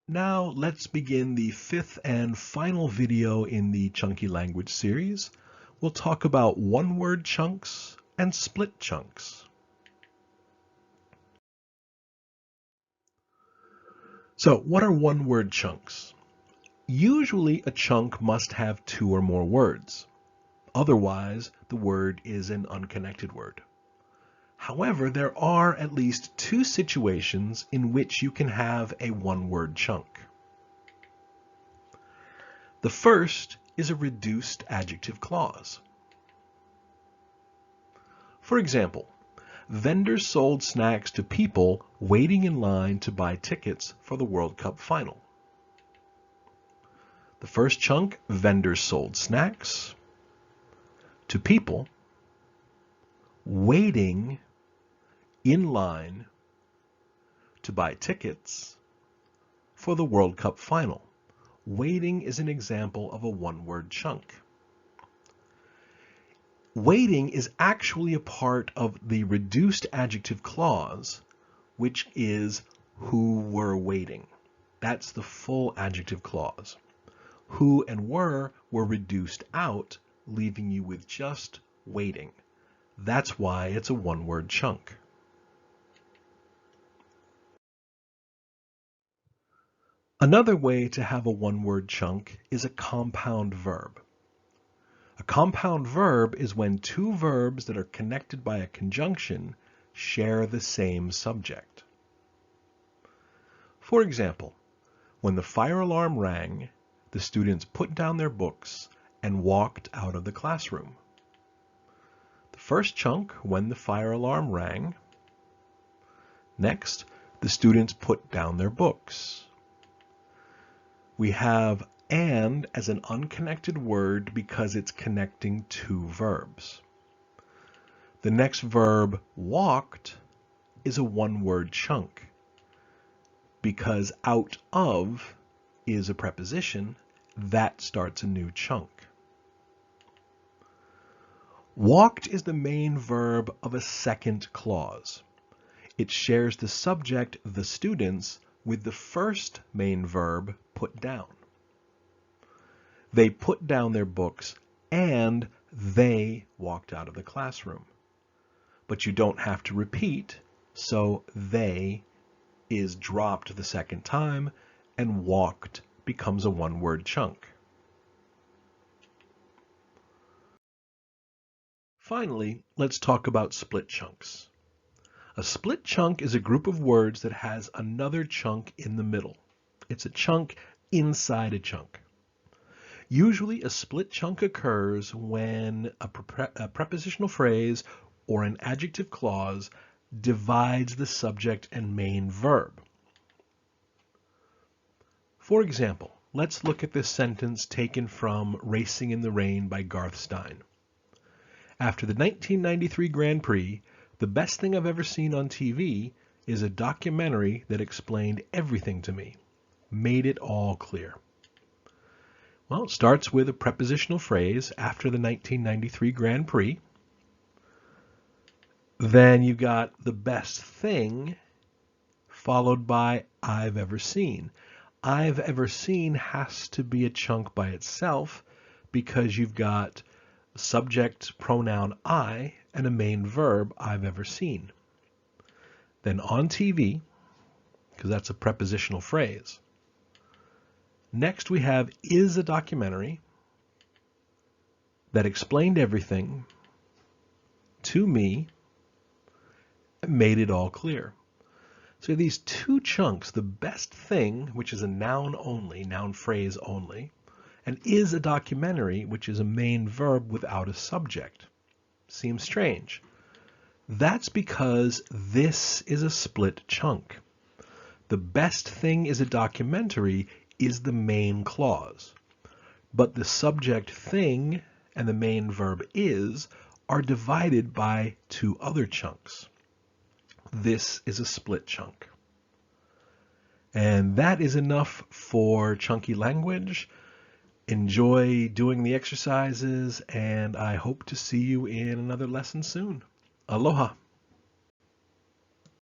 Now let's begin the fifth and final video in the Chunky Language series. We'll talk about one-word chunks and split chunks. So what are one-word chunks? Usually a chunk must have two or more words. Otherwise, the word is an unconnected word. However, there are at least two situations in which you can have a one-word chunk. The first is a reduced adjective clause. For example, vendors sold snacks to people waiting in line to buy tickets for the World Cup final. The first chunk, vendors sold snacks to people waiting in line to buy tickets for the World Cup final. Waiting is an example of a one-word chunk. Waiting is actually a part of the reduced adjective clause, which is who were waiting. That's the full adjective clause. Who and were reduced out, leaving you with just waiting. That's why it's a one-word chunk. Another way to have a one-word chunk is a compound verb. A compound verb is when two verbs that are connected by a conjunction share the same subject. For example, when the fire alarm rang, the students put down their books and walked out of the classroom. The first chunk, when the fire alarm rang. Next, the students put down their books. We have and as an unconnected word because it's connecting two verbs. The next verb, walked, is a one-word chunk because out of is a preposition that starts a new chunk. Walked is the main verb of a second clause. It shares the subject, the students, with the first main verb, put down. They put down their books and they walked out of the classroom. But you don't have to repeat, so they is dropped the second time and walked becomes a one-word chunk. Finally, let's talk about split chunks. A split chunk is a group of words that has another chunk in the middle. It's a chunk inside a chunk. Usually a split chunk occurs when a prepositional phrase or an adjective clause divides the subject and main verb. For example, let's look at this sentence taken from Racing in the Rain by Garth Stein. After the 1993 Grand Prix, the best thing I've ever seen on TV is a documentary that explained everything to me, made it all clear. Well, it starts with a prepositional phrase after the 1993 Grand Prix. Then you've got the best thing followed by I've ever seen. I've ever seen has to be a chunk by itself because you've got subject pronoun I and a main verb I've ever seen. Then on TV, because that's a prepositional phrase. Next we have is a documentary that explained everything to me and made it all clear. So these two chunks, the best thing, which is a noun only, noun phrase only, and is a documentary, which is a main verb without a subject. Seems strange. That's because this is a split chunk. The best thing is a documentary is the main clause, but the subject thing and the main verb is are divided by two other chunks. This is a split chunk. And that is enough for Chunky Language. Enjoy doing the exercises, and I hope to see you in another lesson soon. Aloha.